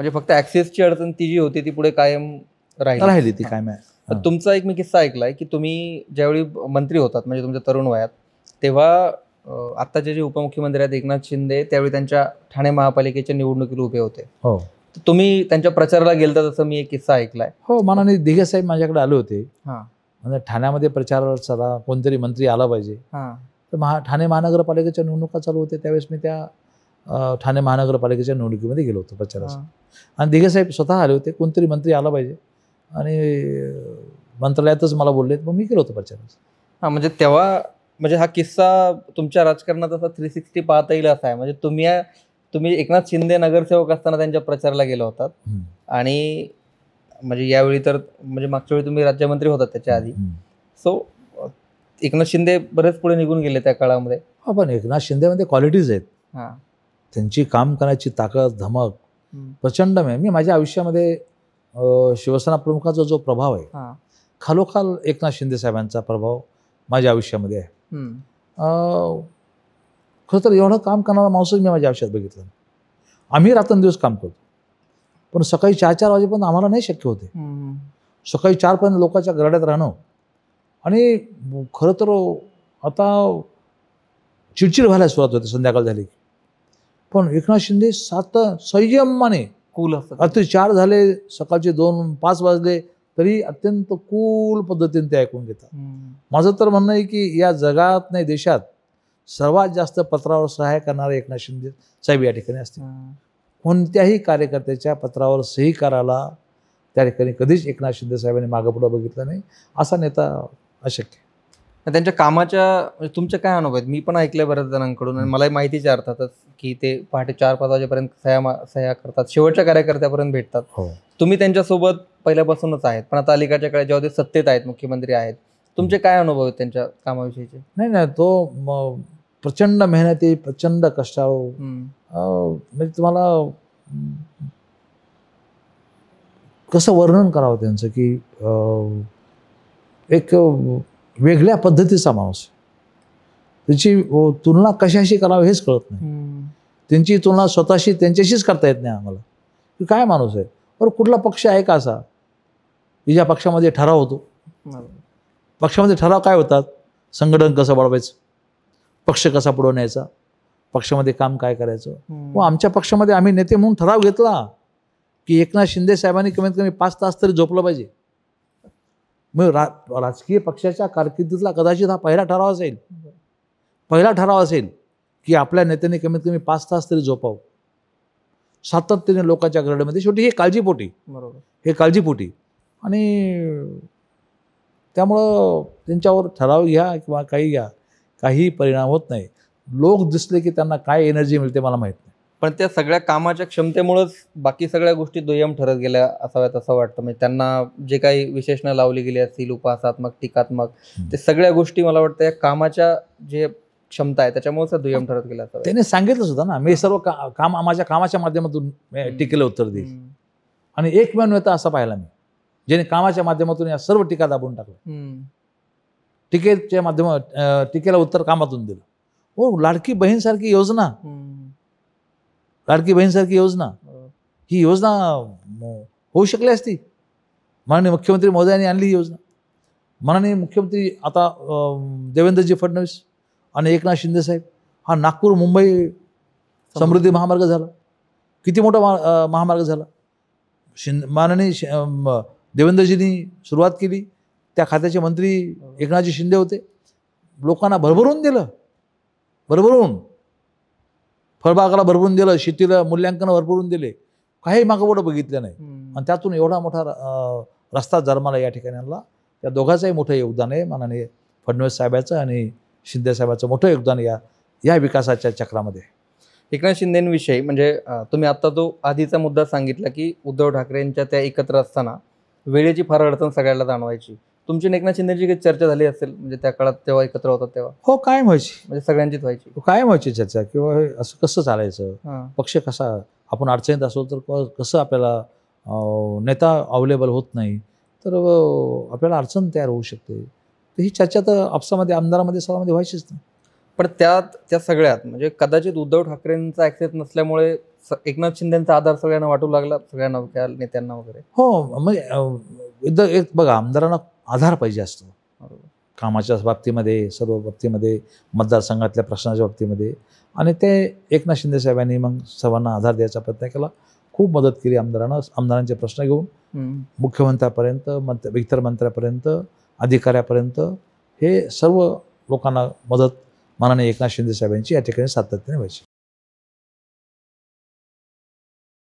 म्हणजे फक्त ऍक्सेसची अडचण ती जी होती ती पुढे कायम राहिली ती काय तुमचा एक मी किस्सा ऐकलाय की तुम्ही ज्यावेळी मंत्री होतात म्हणजे तुमच्या तरुण वयात तेव्हा आत्ताचे जे उपमुख्यमंत्री आहेत एकनाथ शिंदे त्यावेळी त्यांच्या ठाणे महापालिकेच्या निवडणुकीला उभे होते. हो, तुम्ही त्यांच्या प्रचाराला गेलता तसं मी एक किस्सा ऐकलाय. हो, माननीय दिघे साहेब माझ्याकडे आले होते. हां, म्हणजे ठाण्यामध्ये प्रचाराला चला कोणतरी मंत्री आला पाहिजे. हां, तर ठाणे महानगरपालिकेच्या निवडणुका चालू होत्या त्यावेळेस मी त्या ठाणे महानगरपालिकेच्या निवडणुकीमध्ये गेलो होतो प्रचारासाठी. आणि दिघे साहेब स्वतः आले होते, कोणतरी मंत्री आला पाहिजे आणि मंत्रालयातच मला बोलले, मग मी गेलो होतो प्रचारासाठी. हां, म्हणजे तेव्हा म्हणजे हा किस्सा तुमच्या राजकारणात असा 360 पाहता येईल असा आहे. म्हणजे तुम्ही एकनाथ शिंदे नगरसेवक असताना त्यांच्या प्रचाराला गेला होतात आणि म्हणजे यावेळी तर म्हणजे मागच्या वेळी तुम्ही राज्यमंत्री होतात त्याच्या आधी. सो एकनाथ शिंदे बरेच पुढे निघून गेले त्या काळामध्ये. हा, पण एकनाथ शिंदेमध्ये क्वालिटीज आहेत. हां, त्यांची काम करण्याची ताकद धमक प्रचंड आहे. मी माझ्या आयुष्यामध्ये शिवसेना प्रमुखाचा जो प्रभाव आहे हां, खालोखाल एकनाथ शिंदे साहेबांचा प्रभाव माझ्या आयुष्यामध्ये आहे. खरं तर एवढं काम करणारा माणूसच मी माझ्या आयुष्यात बघितलं. आम्ही रात्रंदिवस काम करतो, पण सकाळी 4-4 वाजेपर्यंत आम्हाला नाही शक्य होते. सकाळी 4 पर्यंत लोकांच्या घराड्यात राहणं आणि खरं तर आता चिडचिड व्हायला सुरुवात होते संध्याकाळ झाली. पण एकनाथ शिंदे संयमाने कूल असतं. रात्री 4 झाले, सकाळचे 2-5 वाजले तरी अत्यंत कूल पद्धतीने ते ऐकून घेतात. माझं तर म्हणणं आहे की या जगात नाही देशात सर्वात जास्त पत्रावर सहाय्य करणारे एकनाथ शिंदे साहेब या ठिकाणी असतील. कोणत्याही कार्यकर्त्याच्या पत्रावर सही करायला त्या ठिकाणी कधीच एकनाथ शिंदे साहेबांनी मागं पुढं बघितलं नाही. असा नेता अशक्य. त्यांच्या कामाच्या म्हणजे तुमचे काय अनुभव आहेत? मी पण ऐकलंय बऱ्याच जणांकडून आणि मलाही माहितीच आहे अर्थातच की ते पहाटे 4-5 वाजेपर्यंत सह्या करतात, शेवटच्या कार्यकर्त्यापर्यंत भेटतात. हो, तुम्ही त्यांच्यासोबत पहिल्यापासूनच आहेत, पण आता अलीकडच्या काळात जेव्हा ते सत्तेत आहेत, मुख्यमंत्री आहेत, तुमचे काय अनुभव आहेत त्यांच्या कामाविषयीचे? नाही, तो प्रचंड मेहनती, प्रचंड कष्टाळू. म्हणजे तुम्हाला कसं वर्णन करावं त्यांचं की एक वेगळ्या पद्धतीचा माणूस. त्याची तुलना कशाशी करावी हेच कळत नाही. त्यांची तुलना स्वतःशी त्यांच्याशीच करता येत नाही आम्हाला. की काय माणूस आहे. बरं, कुठला पक्ष आहे का असा की ज्या पक्षामध्ये ठराव होतो? पक्षामध्ये ठराव काय होतात? संघटन कसं वाढवायचं, पक्ष कसा पुढे न्यायचा, पक्षामध्ये काम काय करायचं. व आमच्या पक्षामध्ये आम्ही नेते म्हणून ठराव घेतला की एकनाथ शिंदे साहेबांनी कमीत कमी 5 तास तरी झोपलं पाहिजे. मग राजकीय पक्षाच्या कारकिर्दीतला कदाचित हा पहिला ठराव असेल की आपल्या नेत्यांनी कमीत कमी 5 तास तरी झोपावं, सातत्याने लोकांच्या घरड्यामध्ये. शेवटी हे काळजीपोटी, बरोबर, हे काळजीपोटी. आणि त्यामुळं त्यांच्यावर ठराव घ्या किंवा काही घ्या, काही परिणाम होत नाही. लोक दिसले की त्यांना काय एनर्जी मिळते मला माहीत नाही. पण त्या सगळ्या कामाच्या क्षमतेमुळेच बाकी सगळ्या गोष्टी दुय्यम ठरत गेल्या असाव्यात असं वाटतं. म्हणजे त्यांना जे काही विशेषणं लावली गेली असतील, उपहासात्मक, टीकात्मक, ते सगळ्या गोष्टी मला वाटतं या कामाच्या जे क्षमता आहे त्याच्यामुळेच दुय्यम ठरत गेल्या असाव्यात. त्याने सांगितलं सुद्धा ना, मी सर्व काम माझ्या कामाच्या माध्यमातून टीकेला उत्तर देईल. आणि एकमेव नेता असा पाहिला मी ज्याने कामाच्या माध्यमातून या सर्व टीका दाबून टाकल्या. टीकेला उत्तर कामातून दिलं. हो, लाडकी बहीणसारखी योजना, ही योजना होऊ शकली असती. माननीय मुख्यमंत्री महोदयांनी आणली ही योजना. माननीय मुख्यमंत्री आता देवेंद्रजी फडणवीस आणि एकनाथ शिंदे साहेब, हा नागपूर मुंबई समृद्धी महामार्ग झाला. किती मोठा महामार्ग झाला. माननीय देवेंद्रजींनी सुरुवात केली, त्या खात्याचे मंत्री एकनाथजी शिंदे होते. लोकांना भरभरून दिलं, फळबागाला भरभरून दिलं, शेतीला मूल्यांकन भरभरून दिले, काही मागं बघितलं नाही. आणि त्यातून एवढा मोठा रस्ता जन्माला या ठिकाणी आणला. त्या दोघांचंही मोठं योगदान आहे, माननीय फडणवीस साहेबांचं आणि शिंदे साहेबांचं मोठं योगदान या विकासाच्या चक्रामध्ये. एकनाथ शिंदेविषयी म्हणजे तुम्ही आता तो आधीचा मुद्दा सांगितला की उद्धव ठाकरेंच्या त्या एकत्र असताना वेळेची फार अडचण सगळ्याला जाणवायची. तुमची एकनाथ शिंदेची काही चर्चा झाली असेल म्हणजे त्या काळात तेव्हा एकत्र होतात तेव्हा? हो, कायम व्हायची. म्हणजे सगळ्यांचीच व्हायची, कायम व्हायची चर्चा किंवा असं कसं चालायचं, पक्ष कसा, आपण अडचणीत असो तर कसं आपल्याला नेता अवेलेबल होत नाही तर आपल्याला अडचण तयार होऊ शकते. तर ही चर्चा तर आपसामध्ये, आमदारामध्ये, सर्वांमध्ये व्हायचीच नाही. पण त्या सगळ्यात म्हणजे कदाचित उद्धव ठाकरेंचा ऍक्सेस नसल्यामुळे एकनाथ शिंदेचा आधार सगळ्यांना वाटू लागला, सगळ्या नवख्या नेत्यांना वगैरे. हो, म्हणजे एक बघा, आमदारांना आधार पाहिजे असतो कामाच्या बाबतीमध्ये, सर्व बाबतीमध्ये, मतदारसंघातल्या प्रश्नाच्या बाबतीमध्ये. आणि ते एकनाथ शिंदे साहेबांनी मग सर्वांना आधार द्यायचा प्रयत्न केला, खूप मदत केली आमदारांना. आमदारांचे प्रश्न घेऊन मुख्यमंत्र्यापर्यंत, इतर मंत्र्यापर्यंत, अधिकाऱ्यापर्यंत हे सर्व लोकांना मदत माननीय एकनाथ शिंदे साहेबांची या ठिकाणी सातत्याने व्हायची.